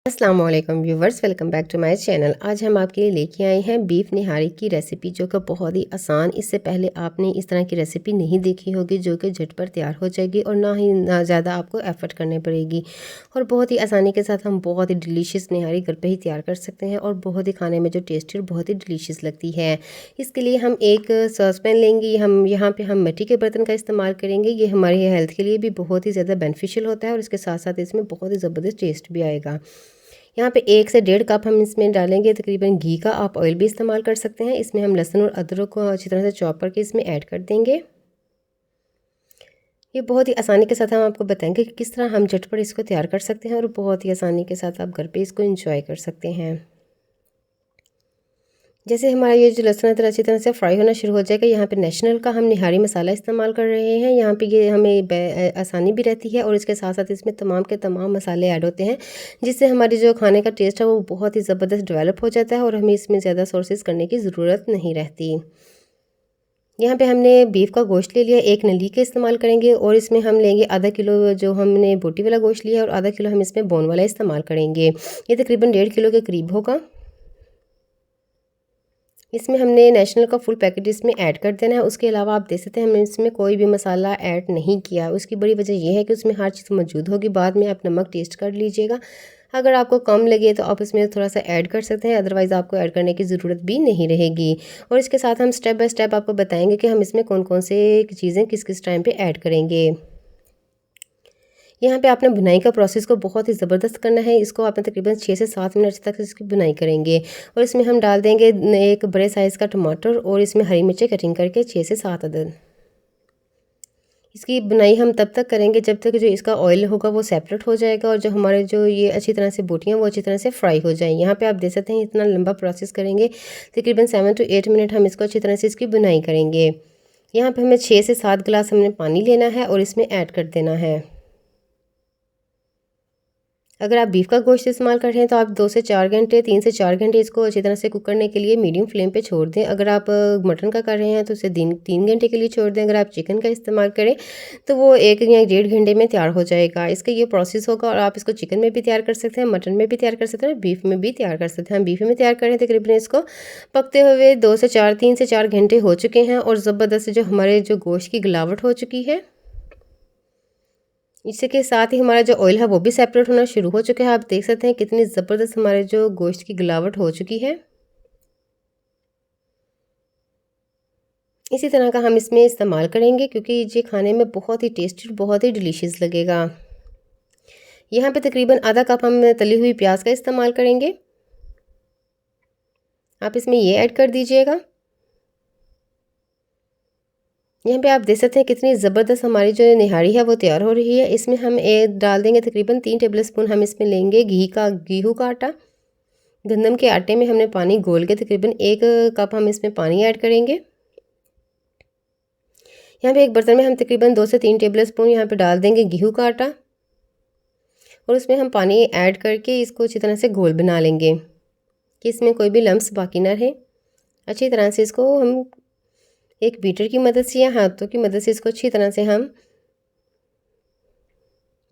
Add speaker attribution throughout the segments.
Speaker 1: अस्सलाम वालेकुम viewers, welcome back to my channel. आज हम आपके लिए लेके आए हैं बीफ निहारी की रेसिपी, जो कि बहुत ही आसान। इससे पहले आपने इस तरह की रेसिपी नहीं देखी होगी, जो कि झटपट तैयार हो जाएगी और ना ज़्यादा आपको एफर्ट करनी पड़ेगी और बहुत ही आसानी के साथ हम बहुत ही डिलीशियस निहारी घर पे ही तैयार कर सकते हैं और बहुत ही खाने में जो टेस्टी और बहुत ही डिलीशियस लगती है। इसके लिए हम एक सॉसपैन लेंगे। हम यहाँ पे हम मिट्टी के बर्तन का इस्तेमाल करेंगे। ये हमारी हेल्थ के लिए भी बहुत ही ज़्यादा बेनिफिशियल होता है और इसके साथ साथ इसमें बहुत ही ज़बरदस्त टेस्ट भी आएगा। यहाँ पे 1 से 1.5 कप हम इसमें डालेंगे तकरीबन घी का। आप ऑयल भी इस्तेमाल कर सकते हैं। इसमें हम लहसुन और अदरक को अच्छी तरह से चॉप करके इसमें ऐड कर देंगे। ये बहुत ही आसानी के साथ हम आपको बताएंगे कि किस तरह हम झटपट इसको तैयार कर सकते हैं और बहुत ही आसानी के साथ आप घर पे इसको एंजॉय कर सकते हैं। जैसे हमारा ये जो लहसुन अदरक अच्छी तरह से फ्राई होना शुरू हो जाएगा, यहाँ पे नेशनल का हम निहारी मसाला इस्तेमाल कर रहे हैं। यहाँ पे ये हमें आसानी भी रहती है और इसके साथ साथ इसमें तमाम के तमाम मसाले ऐड होते हैं, जिससे हमारी जो खाने का टेस्ट है वो बहुत ही ज़बरदस्त डेवलप हो जाता है और हमें इसमें ज़्यादा सोर्सेज करने की ज़रूरत नहीं रहती। यहाँ पे हमने बीफ का गोश्त ले लिया, 1 नली का इस्तेमाल करेंगे और इसमें हम लेंगे आधा किलो जो हमने बोटी वाला गोश्त लिया और आधा किलो हम इसमें बोन वाला इस्तेमाल करेंगे। ये तकरीबन 1.5 किलो के करीब होगा। इसमें हमने नेशनल का फुल पैकेट इसमें ऐड कर देना है। उसके अलावा आप देख सकते हैं हमने इसमें कोई भी मसाला ऐड नहीं किया। उसकी बड़ी वजह यह है कि उसमें हर चीज़ मौजूद होगी। बाद में आप नमक टेस्ट कर लीजिएगा, अगर आपको कम लगे तो आप इसमें थोड़ा सा ऐड कर सकते हैं, अदरवाइज़ आपको ऐड करने की ज़रूरत भी नहीं रहेगी। और इसके साथ हम स्टेप बाय स्टेप आपको बताएंगे कि हम इसमें कौन कौन से चीज़ें किस किस टाइम पर ऐड करेंगे। यहाँ पे आपने बुनाई का प्रोसेस को बहुत ही ज़बरदस्त करना है। इसको आपने तकरीबन 6 से 7 मिनट तक इसकी बुनाई करेंगे और इसमें हम डाल देंगे एक बड़े साइज़ का टमाटर और इसमें हरी मिर्चें कटिंग करके 6 से 7 अदद। इसकी बुनाई हम तब तक करेंगे जब तक जो इसका ऑयल होगा वो सेपरेट हो जाएगा और जो हमारे जो ये अच्छी तरह से बोटियाँ वो अच्छी तरह से फ्राई हो जाएँ। यहाँ पे आप देख सकते हैं इतना लंबा प्रोसेस करेंगे, तकरीबन 7 to 8 मिनट हम इसको अच्छी तरह से इसकी बुनाई करेंगे। यहाँ पे हमें 6 से 7 गिलास हमने पानी लेना है और इसमें ऐड कर देना है। अगर आप बीफ का गोश्त इस्तेमाल कर रहे हैं तो आप 2 से 4 घंटे 3 से 4 घंटे इसको अच्छी तरह से कुक करने के लिए मीडियम फ्लेम पे छोड़ दें। अगर आप मटन का कर रहे हैं तो उसे 3 घंटे के लिए छोड़ दें। अगर आप चिकन का इस्तेमाल करें तो वो 1 या 1.5 घंटे में तैयार हो जाएगा। इसका ये प्रोसेस होगा और आप इसको चिकन में भी तैयार कर सकते हैं, मटन में भी तैयार कर सकते हैं, बीफ में भी तैयार कर सकते हैं। हम बीफ में तैयार करें तकरीबन इसको पकते हुए 3 से 4 घंटे हो चुके हैं और ज़बरदस्त जो हमारे जो गोश्त की गिलावट हो चुकी है, इसके साथ ही हमारा जो ऑयल है वो भी सेपरेट होना शुरू हो चुका है। आप देख सकते हैं कितनी ज़बरदस्त हमारे जो गोश्त की गिलावट हो चुकी है। इसी तरह का हम इसमें इस्तेमाल करेंगे क्योंकि ये खाने में बहुत ही टेस्टी और बहुत ही डिलीशियस लगेगा। यहाँ पे तकरीबन आधा कप हम तली हुई प्याज का इस्तेमाल करेंगे। आप इसमें ये ऐड कर दीजिएगा। यहाँ पे आप देख सकते हैं कितनी ज़बरदस्त हमारी जो निहारी है वो तैयार हो रही है। इसमें हम डाल देंगे तकरीबन 3 टेबल स्पून हम इसमें लेंगे गेहूँ का आटा। गंदम के आटे में हमने पानी घोल के तकरीबन 1 कप हम इसमें पानी ऐड करेंगे। यहाँ पे एक बर्तन में हम तकरीबन 2 से 3 टेबल स्पून यहाँ पे डाल देंगे गेहूँ का आटा और उसमें हम पानी ऐड करके इसको अच्छी तरह से घोल बना लेंगे कि इसमें कोई भी लम्स बाकी ना रहे। अच्छी तरह से इसको हम एक बीटर की मदद से या हाथों की मदद से इसको अच्छी तरह से हम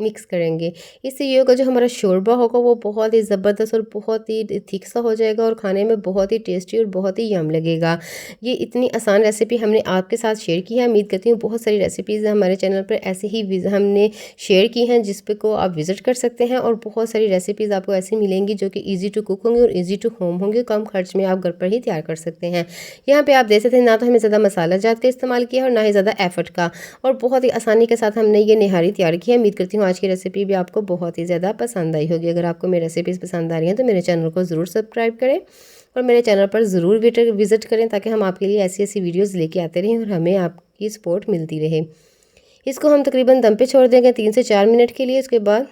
Speaker 1: मिक्स करेंगे। इससे ये होगा जो हमारा शोरबा होगा वो बहुत ही ज़बरदस्त और बहुत ही थिक सा हो जाएगा और खाने में बहुत ही टेस्टी और बहुत ही यम लगेगा। ये इतनी आसान रेसिपी हमने आपके साथ शेयर की है। उम्मीद करती हूँ बहुत सारी रेसिपीज़ हमारे चैनल पर ऐसे ही हमने शेयर की हैं, जिस पे को आप विज़िट कर सकते हैं और बहुत सारी रेसिपीज़ आपको ऐसी मिलेंगी जो कि ईजी टू कुक होंगी और ईजी टू होम होंगी। कम खर्च में आप घर पर ही तैयार कर सकते हैं। यहाँ पर आप देख सकते हैं ना तो हमें ज़्यादा मसाला जात का इस्तेमाल किया और ना ही ज़्यादा एफर्ट का, और बहुत ही आसानी के साथ हमने ये निहारी तैयार की है। उम्मीद करती हूँ आज की रेसिपी भी आपको बहुत ही ज़्यादा पसंद आई होगी। अगर आपको मेरी रेसिपीज़ पसंद आ रही हैं तो मेरे चैनल को ज़रूर सब्सक्राइब करें और मेरे चैनल पर ज़रूर विज़िट करें, ताकि हम आपके लिए ऐसी ऐसी वीडियोज़ लेके आते रहें और हमें आपकी सपोर्ट मिलती रहे। इसको हम तकरीबन दम पे छोड़ देंगे 3 से 4 मिनट के लिए। उसके बाद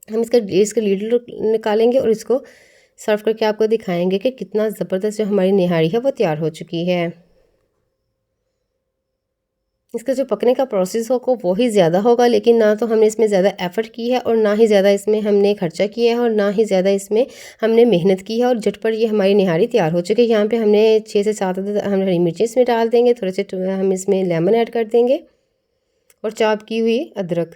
Speaker 1: हम इसका लीड निकालेंगे और इसको सर्व करके आपको दिखाएंगे कि कितना ज़बरदस्त जो हमारी निहारी है वो तैयार हो चुकी है। इसका जो पकने का प्रोसेस होगा वो ही ज़्यादा होगा, लेकिन ना तो हमने इसमें ज़्यादा एफ़र्ट की है और ना ही ज़्यादा इसमें हमने खर्चा किया है और ना ही ज़्यादा इसमें हमने मेहनत की है, और झटपट ये हमारी निहारी तैयार हो चुकी है। यहाँ पे हमने 6 से 7 हम हरी मिर्चें इसमें डाल देंगे, थोड़े से हम इसमें लेमन ऐड कर देंगे और चॉप की हुई अदरक।